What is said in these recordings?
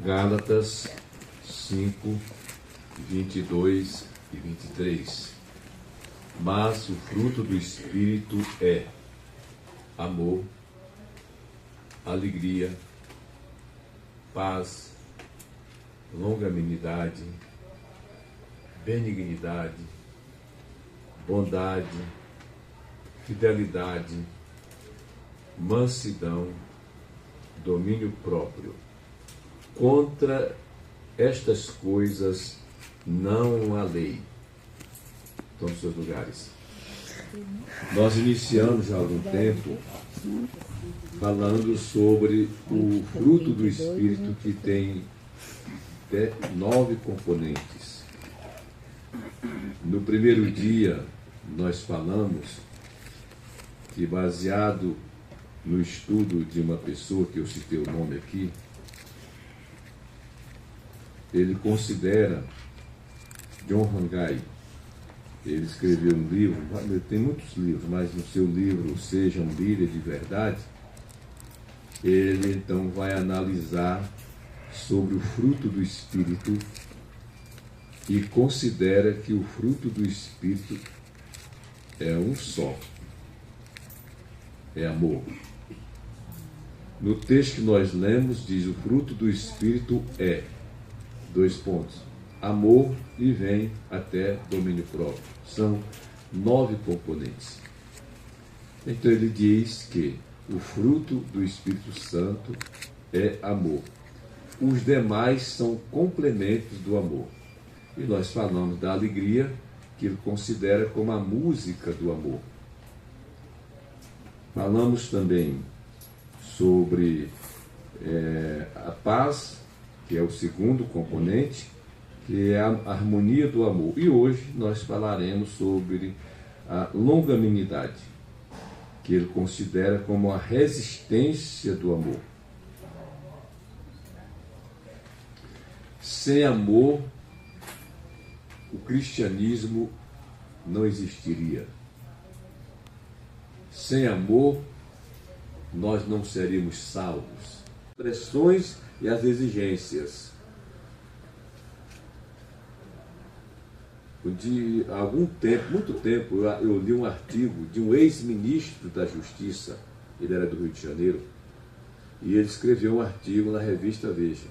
Gálatas 5, 22 e 23. Mas o fruto do Espírito é amor, alegria, paz, longanimidade, benignidade, bondade, fidelidade, mansidão, domínio próprio. Contra estas coisas não há lei. Estão nos seus lugares. Nós iniciamos há algum tempo falando sobre o fruto do Espírito, que tem 9 componentes. No primeiro dia, nós falamos que, baseado no estudo de uma pessoa, que eu citei o nome aqui, ele considera, John Haggai, ele escreveu um livro, tem muitos livros, mas no seu livro Seja um Líder de Verdade, ele então vai analisar sobre o fruto do Espírito e considera que o fruto do Espírito é um só, é amor. No texto que nós lemos, diz: o fruto do Espírito é, : amor, e vem até domínio próprio. São 9 componentes. Então ele diz que o fruto do Espírito Santo é amor. Os demais são complementos do amor. E nós falamos da alegria, que ele considera como a música do amor. Falamos também sobre a paz, que é o segundo componente, que é a harmonia do amor. E hoje nós falaremos sobre a longanimidade, que ele considera como a resistência do amor. Sem amor, o cristianismo não existiria. Sem amor, nós não seríamos salvos. Pressões e as exigências. De algum tempo, muito tempo, eu li um artigo de um ex-ministro da Justiça, ele era do Rio de Janeiro, e ele escreveu um artigo na revista Veja.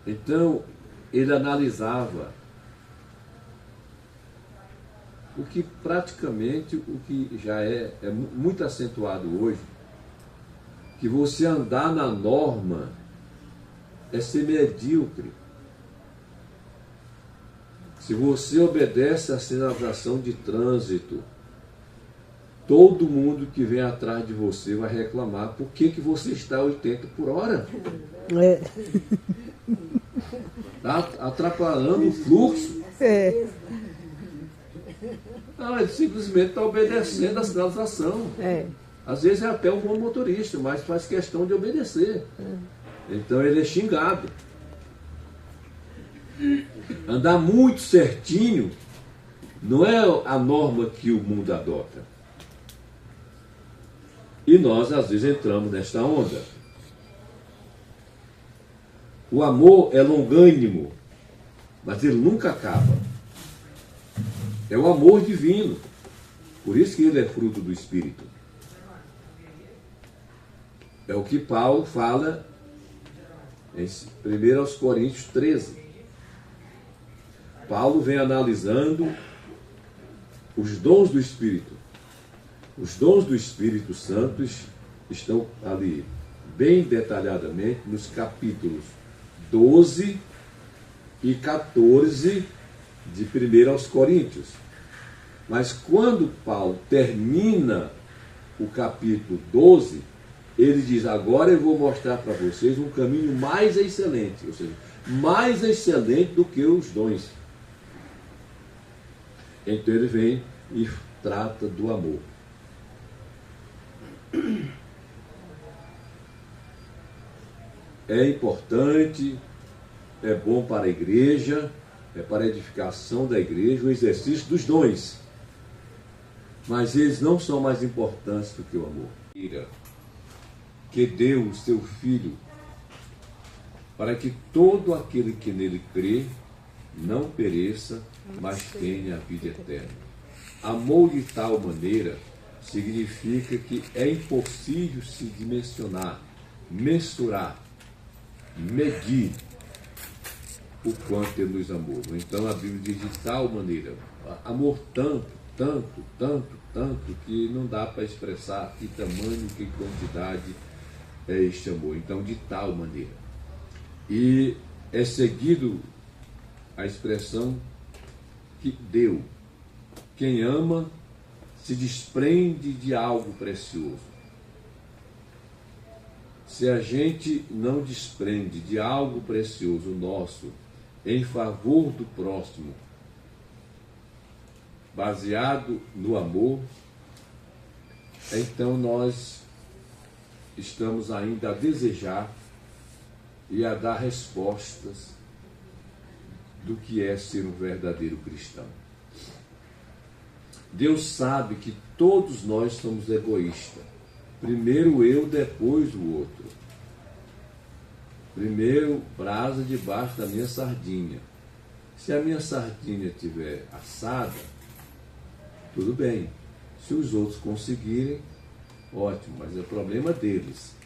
Então, ele analisava o que praticamente, o que já é muito acentuado hoje, que você andar na norma é ser medíocre. Se você obedece à sinalização de trânsito, todo mundo que vem atrás de você vai reclamar por que você está a 80 por hora. Está atrapalhando o fluxo. Não, ele simplesmente está obedecendo a sinalização. Às vezes é até um bom motorista, mas faz questão de obedecer. Então ele é xingado. Andar muito certinho não é a norma que o mundo adota. E nós, às vezes, entramos nesta onda. O amor é longânimo, mas ele nunca acaba. É o amor divino. Por isso que ele é fruto do Espírito. É o que Paulo fala em 1 Coríntios 13. Paulo vem analisando os dons do Espírito. Os dons do Espírito Santo estão ali bem detalhadamente nos capítulos 12 e 14 de 1 Coríntios. Mas quando Paulo termina o capítulo 12, ele diz: agora eu vou mostrar para vocês um caminho mais excelente, ou seja, mais excelente do que os dons. Então ele vem e trata do amor. É importante, é bom para a igreja, é para a edificação da igreja, o exercício dos dons. Mas eles não são mais importantes do que o amor. Que deu o seu Filho para que todo aquele que nele crê não pereça, mas tenha a vida eterna. Amor de tal maneira significa que é impossível se dimensionar, mensurar, medir o quanto ele nos amou. Então a Bíblia diz de tal maneira, amor tanto, tanto, tanto, tanto, que não dá para expressar que tamanho, que quantidade é este amor. Então, de tal maneira. E é seguido a expressão que deu. Quem ama se desprende de algo precioso. Se a gente não desprende de algo precioso nosso em favor do próximo, baseado no amor, então nós estamos ainda a desejar e a dar respostas do que é ser um verdadeiro cristão. Deus sabe que todos nós somos egoístas. Primeiro eu, depois o outro. Primeiro brasa debaixo da minha sardinha. Se a minha sardinha estiver assada, tudo bem. Se os outros conseguirem, ótimo, mas é problema deles.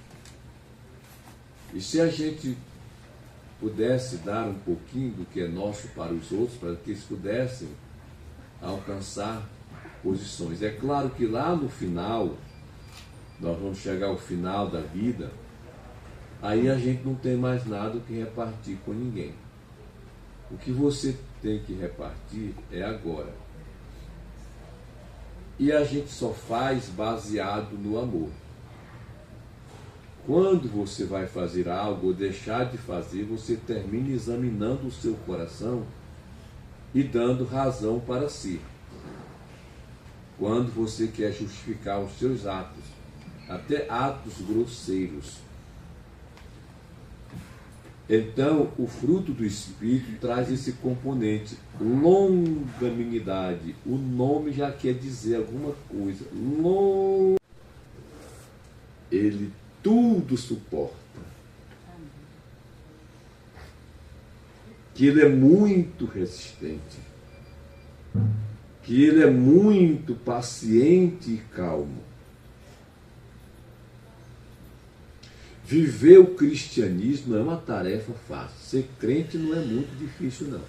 E se a gente pudesse dar um pouquinho do que é nosso para os outros, para que eles pudessem alcançar posições. É claro que lá no final, nós vamos chegar ao final da vida, aí a gente não tem mais nada que repartir com ninguém. O que você tem que repartir é agora. E a gente só faz baseado no amor. Quando você vai fazer algo ou deixar de fazer, você termina examinando o seu coração e dando razão para si. Quando você quer justificar os seus atos, até atos grosseiros. Então, o fruto do Espírito traz esse componente, longanimidade. O nome já quer dizer alguma coisa. Ele tudo suporta. Que ele é muito resistente. Que ele é muito paciente e calmo. Viver o cristianismo é uma tarefa fácil. Ser crente não é muito difícil, não.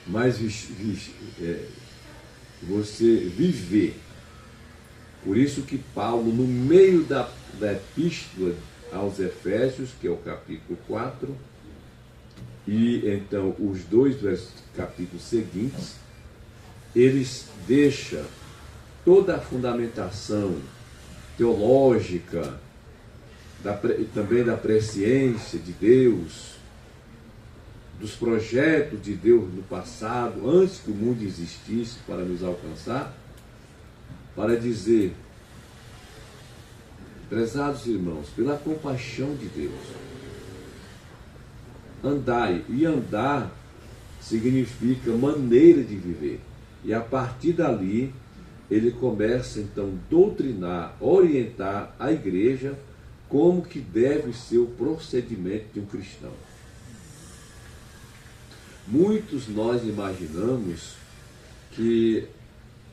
Mas você viver. Por isso que Paulo, no meio da epístola aos Efésios, que é o capítulo 4, e então os dois capítulos seguintes, eles deixam toda a fundamentação teológica, também da presciência de Deus, dos projetos de Deus no passado, antes que o mundo existisse para nos alcançar, para dizer, prezados irmãos, pela compaixão de Deus, andai. E andar significa maneira de viver. E a partir dali, ele começa então a doutrinar, orientar a igreja como que deve ser o procedimento de um cristão. Muitos nós imaginamos que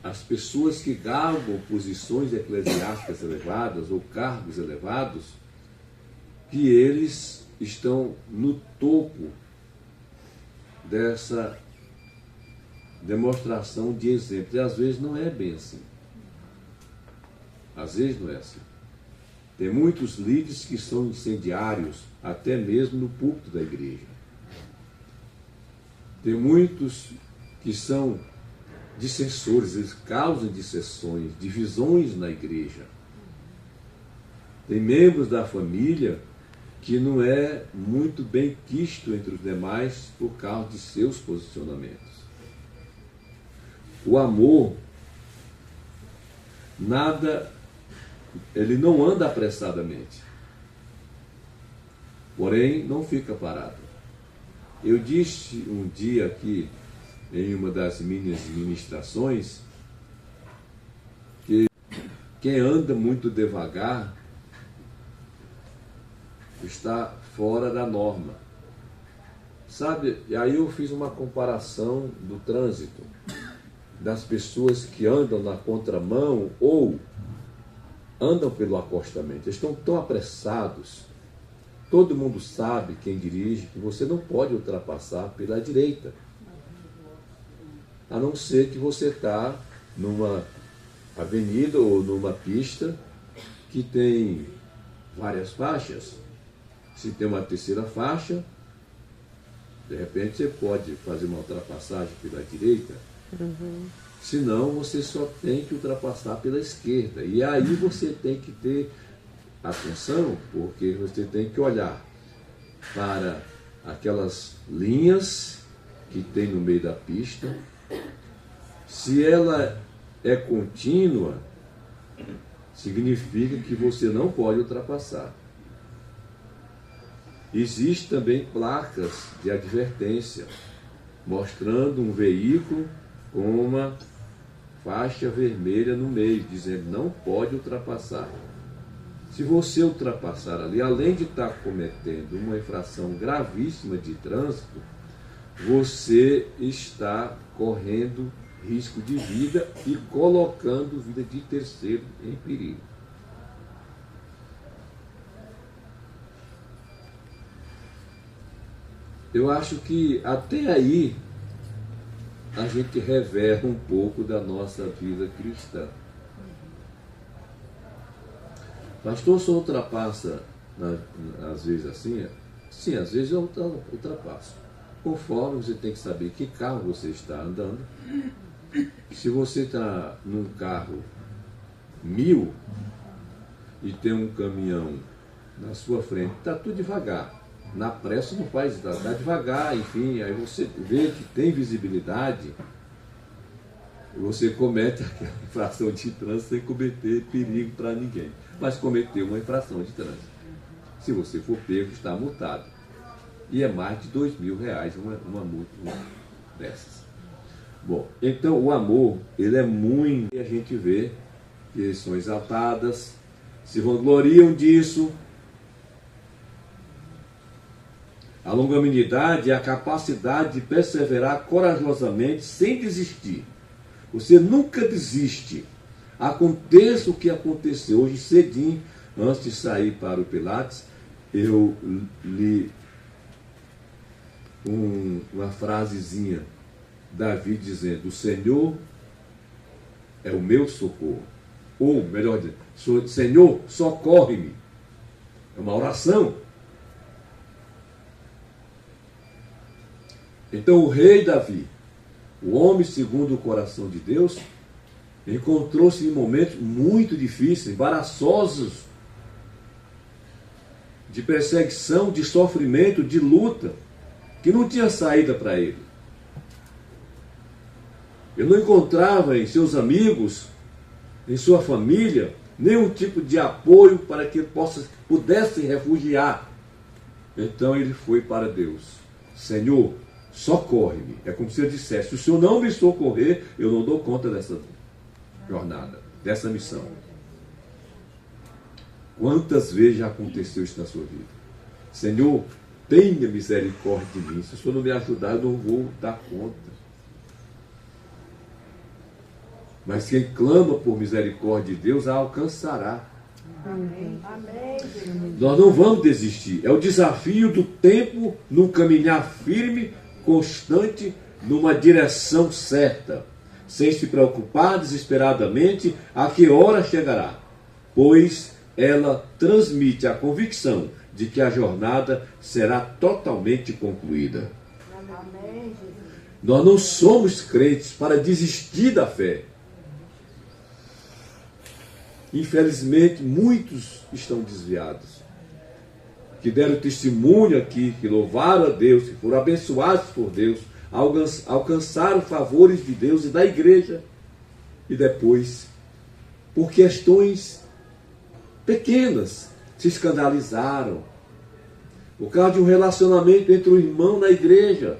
as pessoas que galgam posições eclesiásticas elevadas ou cargos elevados, que eles estão no topo dessa demonstração de exemplo. E às vezes não é bem assim. Às vezes não é assim. Tem muitos líderes que são incendiários, até mesmo no púlpito da igreja. Tem muitos que são dissensores, eles causam dissensões, divisões na igreja. Tem membros da família que não é muito bem quisto entre os demais por causa de seus posicionamentos. O amor, ele não anda apressadamente, porém não fica parado. Eu disse um dia aqui, em uma das minhas ministrações, que quem anda muito devagar está fora da norma. Sabe, e aí eu fiz uma comparação do trânsito, das pessoas que andam na contramão ou andam pelo acostamento. Eles estão tão apressados. Todo mundo sabe, quem dirige, que você não pode ultrapassar pela direita. A não ser que você está numa avenida ou numa pista que tem várias faixas. Se tem uma terceira faixa, de repente você pode fazer uma ultrapassagem pela direita. Senão você só tem que ultrapassar pela esquerda. E aí você tem que ter atenção, porque você tem que olhar para aquelas linhas que tem no meio da pista. Se ela é contínua, significa que você não pode ultrapassar. Existem também placas de advertência, mostrando um veículo com uma faixa vermelha no meio, dizendo não pode ultrapassar. Se você ultrapassar ali, além de estar cometendo uma infração gravíssima de trânsito, você está correndo risco de vida e colocando vida de terceiro em perigo. Eu acho que até aí a gente revela um pouco da nossa vida cristã. Pastor, só ultrapassa às vezes assim? Sim, às vezes eu ultrapasso. Conforme você tem que saber que carro você está andando. Se você está num carro 1000 e tem um caminhão na sua frente, está tudo devagar. Na pressa não faz, está devagar, enfim, aí você vê que tem visibilidade e você comete aquela infração de trânsito sem cometer perigo para ninguém, mas cometeu uma infração de trânsito. Se você for pego, está multado. E é mais de R$2.000 uma multa dessas. Bom, então o amor, ele é muito, e a gente vê que eles são exaltadas, se vangloriam disso. A longanimidade é a capacidade de perseverar corajosamente sem desistir. Você nunca desiste. Aconteça o que aconteceu. Hoje cedinho, antes de sair para o Pilates, eu li uma frasezinha, Davi dizendo: o Senhor é o meu socorro. Ou, melhor dizendo, Senhor, socorre-me. É uma oração. Então o rei Davi, o homem segundo o coração de Deus, encontrou-se em momentos muito difíceis, embaraçosos, de perseguição, de sofrimento, de luta, que não tinha saída para ele. Ele não encontrava em seus amigos, em sua família, nenhum tipo de apoio para que ele pudesse refugiar. Então ele foi para Deus. Senhor, socorre-me. É como se eu dissesse: se o Senhor não me socorrer, eu não dou conta dessa jornada, dessa missão. Quantas vezes já aconteceu isso na sua vida? Senhor, tenha misericórdia de mim. Se o Senhor não me ajudar, eu não vou dar conta. Mas quem clama por misericórdia de Deus a alcançará. Amém. Nós não vamos desistir. É o desafio do tempo no caminhar firme, constante, numa direção certa, sem se preocupar desesperadamente a que hora chegará, pois ela transmite a convicção de que a jornada será totalmente concluída. Amém. Nós não somos crentes para desistir da fé. Infelizmente, muitos estão desviados, que deram testemunho aqui, que louvaram a Deus, que foram abençoados por Deus, alcançaram favores de Deus e da igreja, e depois, por questões pequenas, se escandalizaram, por causa de um relacionamento entre o irmão na igreja.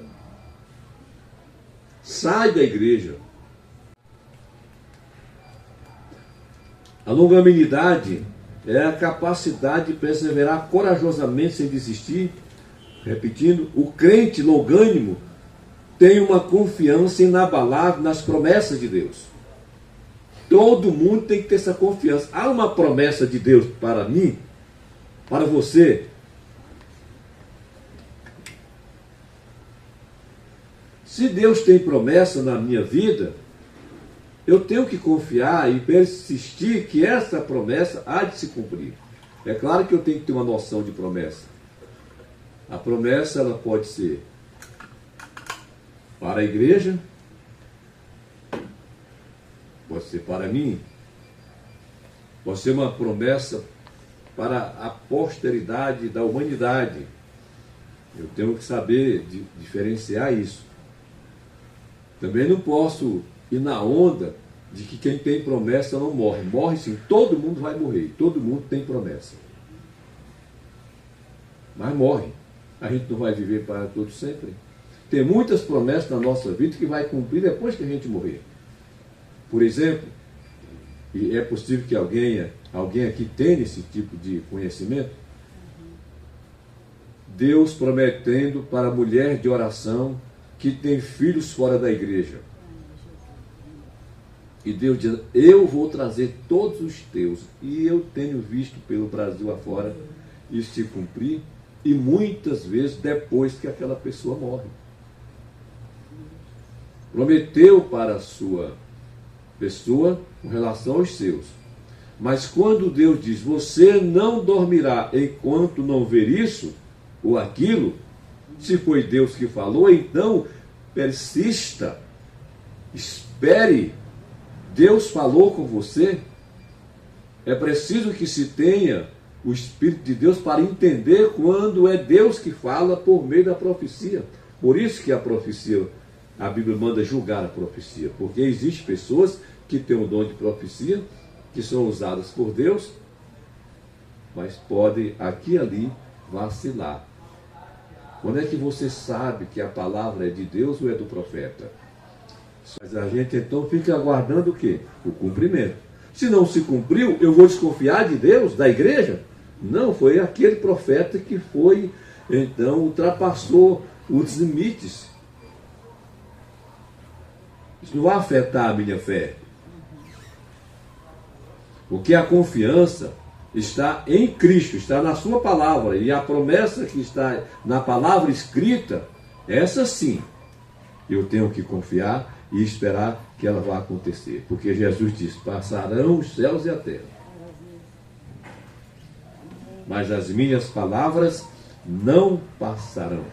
Sai da igreja. A longanimidade é a capacidade de perseverar corajosamente sem desistir, Repetindo, o crente longânimo tem uma confiança inabalável nas promessas de Deus. Todo mundo tem que ter essa confiança. Há uma promessa de Deus para mim, para você. Se Deus tem promessa na minha vida, eu tenho que confiar e persistir que essa promessa há de se cumprir. É claro que eu tenho que ter uma noção de promessa. A promessa, ela pode ser para a igreja, pode ser para mim, pode ser uma promessa para a posteridade da humanidade. Eu tenho que saber diferenciar isso. Também não posso ir na onda de que quem tem promessa não morre. Morre sim, todo mundo vai morrer, todo mundo tem promessa. Mas morre. A gente não vai viver para todo sempre. Tem muitas promessas na nossa vida que vai cumprir depois que a gente morrer. Por exemplo, e é possível que alguém aqui tenha esse tipo de conhecimento, Deus prometendo para a mulher de oração que tem filhos fora da igreja. E Deus diz, eu vou trazer todos os teus. E eu tenho visto pelo Brasil afora isso se cumprir, e muitas vezes depois que aquela pessoa morre. Prometeu para a sua pessoa com relação aos seus. Mas quando Deus diz, você não dormirá enquanto não ver isso ou aquilo, se foi Deus que falou, então persista, espere. Deus falou com você. É preciso que se tenha o Espírito de Deus para entender quando é Deus que fala por meio da profecia. Por isso que a profecia, a Bíblia manda julgar a profecia, porque existem pessoas que têm o dom de profecia, que são usadas por Deus, mas podem aqui e ali vacilar. Quando é que você sabe que a palavra é de Deus ou é do profeta? Mas a gente então fica aguardando o quê? O cumprimento. Se não se cumpriu, eu vou desconfiar de Deus, da igreja? Não, foi aquele profeta que foi, então, ultrapassou os limites. Isso não vai afetar a minha fé. Porque a confiança está em Cristo, está na sua palavra. E a promessa que está na palavra escrita, essa sim, eu tenho que confiar e esperar que ela vá acontecer. Porque Jesus disse, passarão os céus e a terra, mas as minhas palavras não passarão.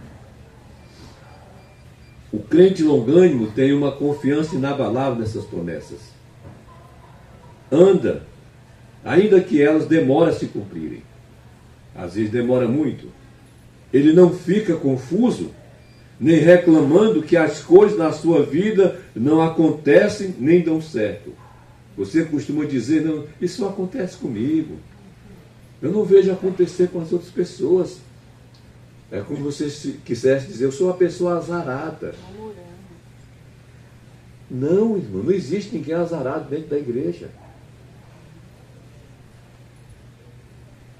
O crente longânimo tem uma confiança inabalável nessas promessas. Anda, ainda que elas demorem a se cumprirem. Às vezes demora muito. Ele não fica confuso, nem reclamando que as coisas na sua vida não acontecem, nem dão certo. Você costuma dizer, não, isso não acontece comigo. Eu não vejo acontecer com as outras pessoas. É como você quisesse dizer, eu sou uma pessoa azarada. Não, irmão, não existe ninguém azarado dentro da igreja.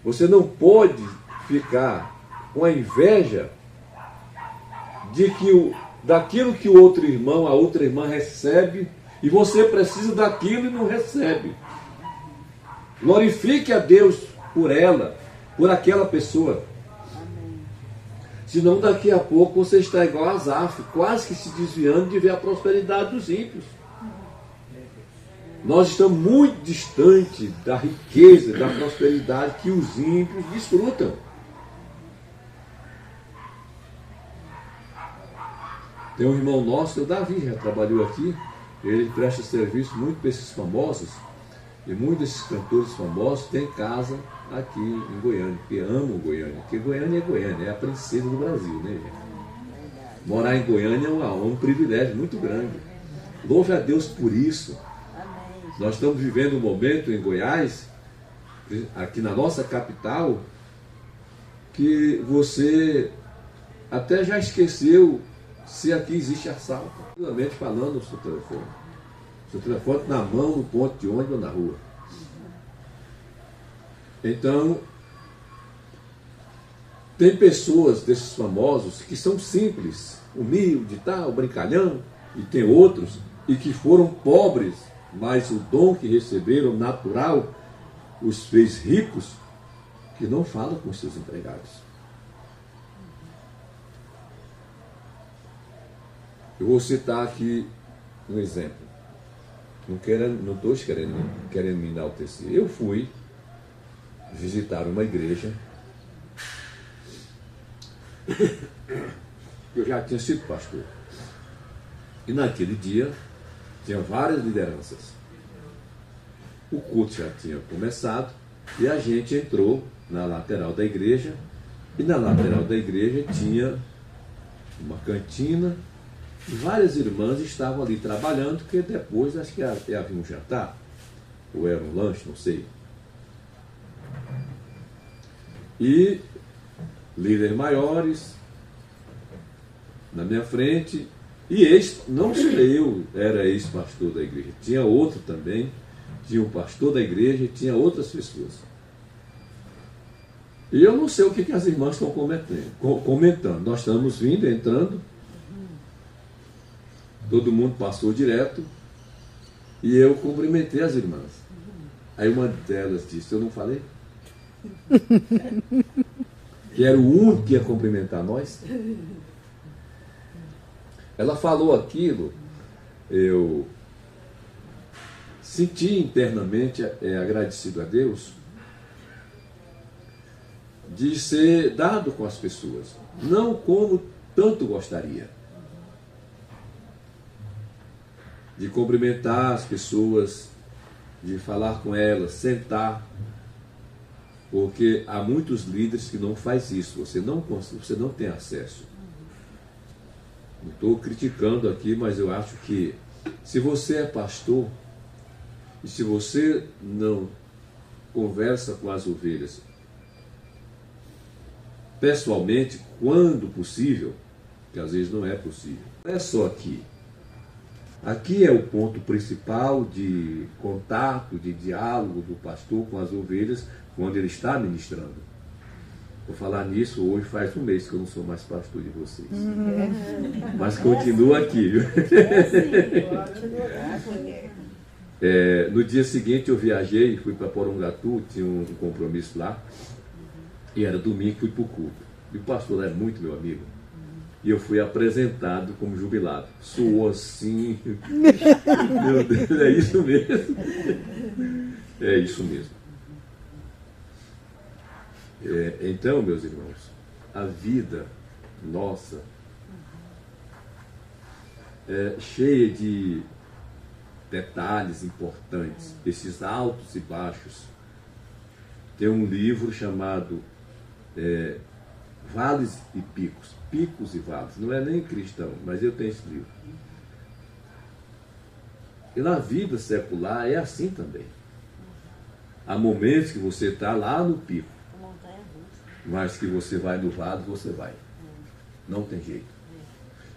Você não pode ficar com a inveja de daquilo que o outro irmão, a outra irmã recebe, e você precisa daquilo e não recebe. Glorifique a Deus por ela, por aquela pessoa. Senão daqui a pouco você está igual a Asaf, quase que se desviando de ver a prosperidade dos ímpios. Nós estamos muito distantes da riqueza, da prosperidade que os ímpios desfrutam. Tem um irmão nosso, o Davi, já trabalhou aqui, ele presta serviço muito para esses famosos, e muitos desses cantores famosos têm casa aqui em Goiânia, porque amam Goiânia, porque Goiânia, é a princesa do Brasil, né, gente? Morar em Goiânia é um privilégio muito grande. Louve a Deus por isso. Nós estamos vivendo um momento em Goiás, aqui na nossa capital, que você até já esqueceu se aqui existe assalto. Realmente falando no seu telefone. Seu telefone na mão, no ponto de ônibus ou na rua. Então, Tem pessoas desses famosos que são simples, humilde, tal, brincalhão, e tem outros e que foram pobres, mas o dom que receberam natural os fez ricos, que não falam com os seus empregados. Eu vou citar aqui um exemplo. Não estou querendo me enaltecer. Eu fui visitar uma igreja. Eu já tinha sido pastor. E naquele dia tinha várias lideranças. O culto já tinha começado e a gente entrou na lateral da igreja. E na lateral da igreja tinha uma cantina. Várias irmãs estavam ali trabalhando, porque depois acho que havia um jantar, ou era um lanche, não sei. E líderes maiores na minha frente, e não só eu era ex-pastor da igreja, tinha outro também, tinha um pastor da igreja e tinha outras pessoas. E eu não sei o que as irmãs estão comentando. Nós estamos entrando. Todo mundo passou direto e eu cumprimentei as irmãs. Aí uma delas disse, eu não falei? Que era o único que ia cumprimentar nós. Ela falou aquilo, eu senti internamente agradecido a Deus de ser dado com as pessoas, não como tanto gostaria. De cumprimentar as pessoas, de falar com elas, sentar, porque há muitos líderes que não faz isso, você não tem acesso. Não estou criticando aqui, mas eu acho que se você é pastor e se você não conversa com as ovelhas pessoalmente, quando possível, que às vezes não é possível, não é só aqui. Aqui é o ponto principal de contato, de diálogo do pastor com as ovelhas, quando ele está ministrando. Vou falar nisso, hoje faz um mês que eu não sou mais pastor de vocês. Mas continuo aqui. No dia seguinte eu viajei, fui para Porongatu, tinha um compromisso lá, e era domingo, fui para o culto. E o pastor é muito meu amigo. E eu fui apresentado como jubilado. Soou assim. Meu Deus, é isso mesmo. É isso mesmo. Então, meus irmãos, a vida nossa é cheia de detalhes importantes, esses altos e baixos. Tem um livro chamado Vales e Picos, Picos e Vales, não é nem cristão, mas eu tenho esse livro. E na vida secular é assim também. Há momentos que você está lá no pico, mas que você vai no vale, você vai. Não tem jeito.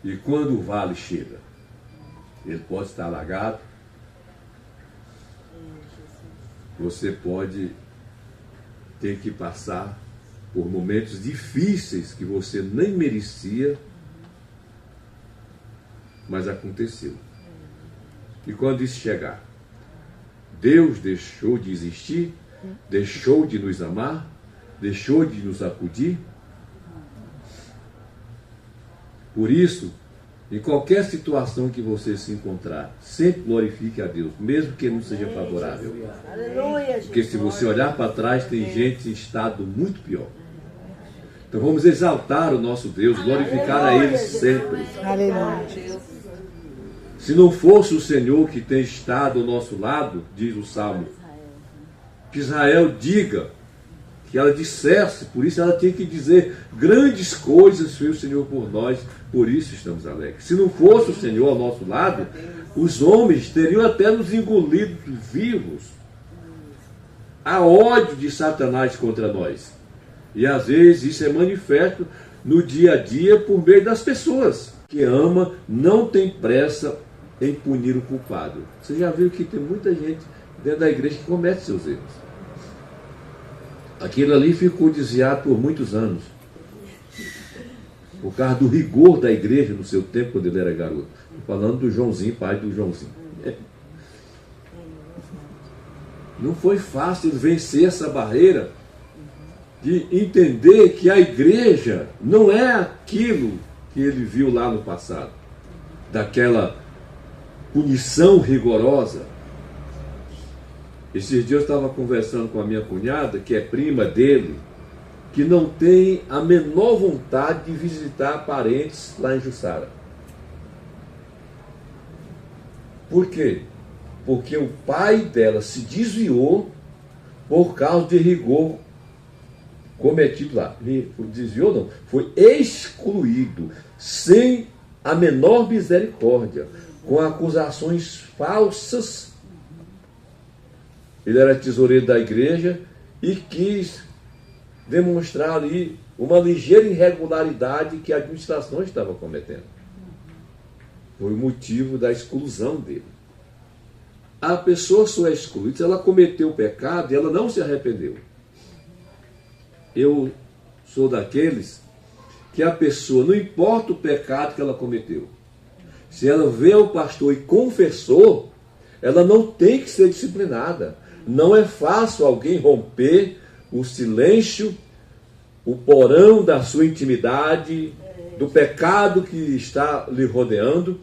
E quando o vale chega, ele pode estar alagado, você pode ter que passar por momentos difíceis que você nem merecia, mas aconteceu. E quando isso chegar, Deus deixou de existir, deixou de nos amar, deixou de nos acudir. Por isso, em qualquer situação que você se encontrar, sempre glorifique a Deus, mesmo que não seja favorável. Porque se você olhar para trás, tem gente em estado muito pior. Então vamos exaltar o nosso Deus, glorificar a Ele sempre. Aleluia. Se não fosse o Senhor que tem estado ao nosso lado, diz o Salmo, que Israel diga, que ela dissesse, por isso ela tinha que dizer, grandes coisas fez o Senhor por nós, por isso estamos alegres. Se não fosse o Senhor ao nosso lado, os homens teriam até nos engolido vivos. Há ódio de Satanás contra nós. E às vezes isso é manifesto no dia a dia por meio das pessoas. Que ama não tem pressa em punir o culpado. Você já viu que tem muita gente dentro da igreja que comete seus erros. Aquilo ali ficou desviado por muitos anos. Por causa do rigor da igreja no seu tempo, quando ele era garoto. Estou falando do Joãozinho, pai do Joãozinho. Não foi fácil vencer essa barreira de entender que a igreja não é aquilo que ele viu lá no passado, daquela punição rigorosa. Esses dias eu estava conversando com a minha cunhada, que é prima dele, que não tem a menor vontade de visitar parentes lá em Jussara. Por quê? Porque o pai dela se desviou por causa de rigor cometido lá. Desviou não, foi excluído, sem a menor misericórdia, com acusações falsas. Ele era tesoureiro da igreja e quis demonstrar ali uma ligeira irregularidade que a administração estava cometendo. Foi o motivo da exclusão dele. A pessoa só é excluída se ela cometeu o pecado e ela não se arrependeu. Eu sou daqueles que a pessoa, não importa o pecado que ela cometeu, se ela vê o pastor e confessou, ela não tem que ser disciplinada. Não é fácil alguém romper o silêncio, o porão da sua intimidade, do pecado que está lhe rodeando,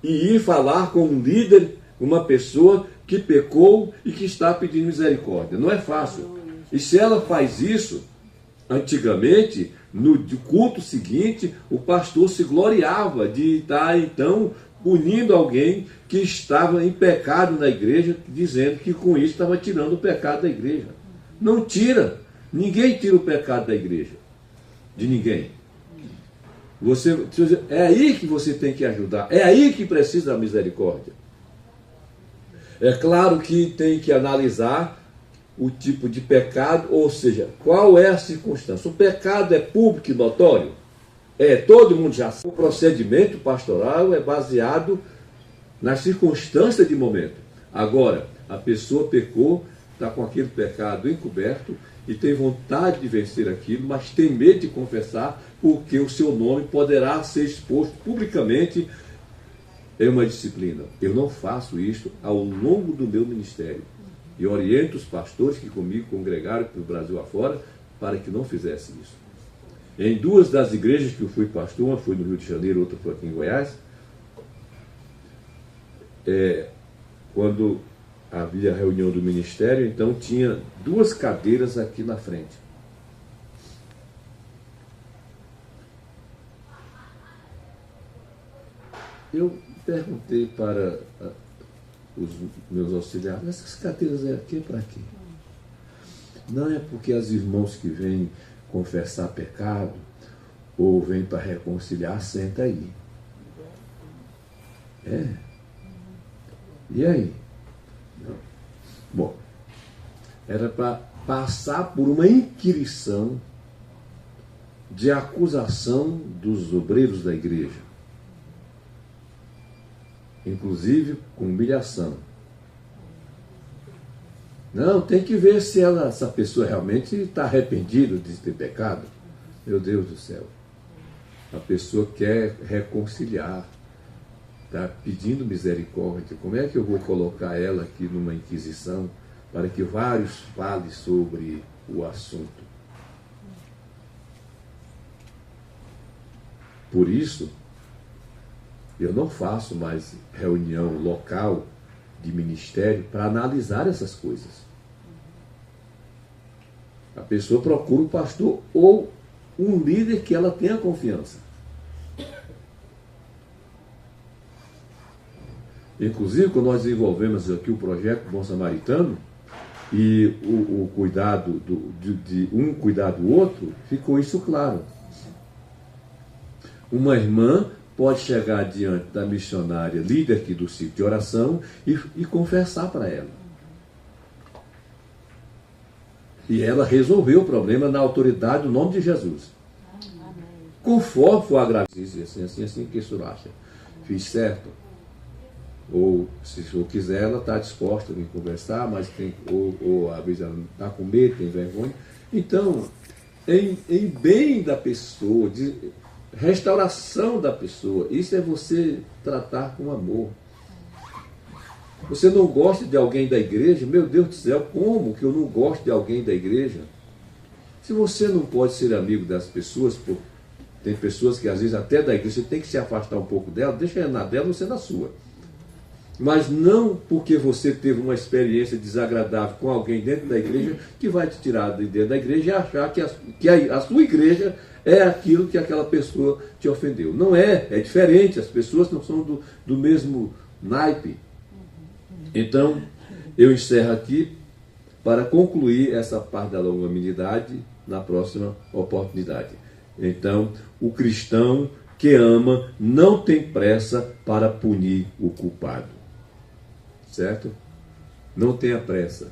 e ir falar com um líder, uma pessoa que pecou e que está pedindo misericórdia. Não é fácil. E se ela faz isso, antigamente, no culto seguinte, o pastor se gloriava de estar, então, punindo alguém que estava em pecado na igreja, dizendo que com isso estava tirando o pecado da igreja. Não tira. Ninguém tira o pecado da igreja. De ninguém. É aí que você tem que ajudar. É aí que precisa da misericórdia. É claro que tem que analisar o tipo de pecado, ou seja, qual é a circunstância. O pecado é público e notório? Todo mundo já sabe. O procedimento pastoral é baseado nas circunstâncias de momento. Agora, a pessoa pecou, está com aquele pecado encoberto e tem vontade de vencer aquilo, mas tem medo de confessar, porque o seu nome poderá ser exposto publicamente. É uma disciplina. Eu não faço isso ao longo do meu ministério. E oriento os pastores que comigo congregaram pelo Brasil afora para que não fizessem isso. Em duas das igrejas que eu fui pastor, uma foi no Rio de Janeiro, outra foi aqui em Goiás, quando havia reunião do ministério, então tinha duas cadeiras aqui na frente. Eu perguntei para os meus auxiliares, essas cadeiras é aqui para quê? Não é porque as irmãos que vêm confessar pecado ou vêm para reconciliar, senta aí. E aí? Não. Bom, era para passar por uma inquirição de acusação dos obreiros da igreja. Inclusive com humilhação. Não, tem que ver se essa pessoa realmente está arrependida de ter pecado. Meu Deus do céu. A pessoa quer reconciliar, está pedindo misericórdia. Como é que eu vou colocar ela aqui numa inquisição para que vários falem sobre o assunto? Por isso, eu não faço mais reunião local de ministério para analisar essas coisas. A pessoa procura o pastor ou um líder que ela tenha confiança. Inclusive, quando nós desenvolvemos aqui o projeto Bom Samaritano, e o cuidado de um cuidar do outro, ficou isso claro. Uma irmã pode chegar diante da missionária, líder aqui do ciclo de oração, e confessar para ela. E ela resolveu o problema na autoridade do nome de Jesus. Conforme for agradecer, assim, que o senhor acha? Fiz certo? Ou, se o senhor quiser, ela está disposta a vir conversar, mas ou às vezes ela está com medo, tem vergonha. Então, em bem da pessoa, restauração da pessoa. Isso é você tratar com amor. Você não gosta de alguém da igreja? Meu Deus do céu, como que eu não gosto de alguém da igreja? Se você não pode ser amigo das pessoas, tem pessoas que às vezes até da igreja você tem que se afastar um pouco dela, deixa ela na dela, você na sua. Mas não porque você teve uma experiência desagradável com alguém dentro da igreja que vai te tirar de dentro da igreja e achar que a sua igreja é aquilo que aquela pessoa te ofendeu. Não é, é diferente, as pessoas não são do mesmo naipe. Então, eu encerro aqui para concluir essa parte da longanimidade na próxima oportunidade. Então, o cristão que ama não tem pressa para punir o culpado. Certo? Não tenha pressa.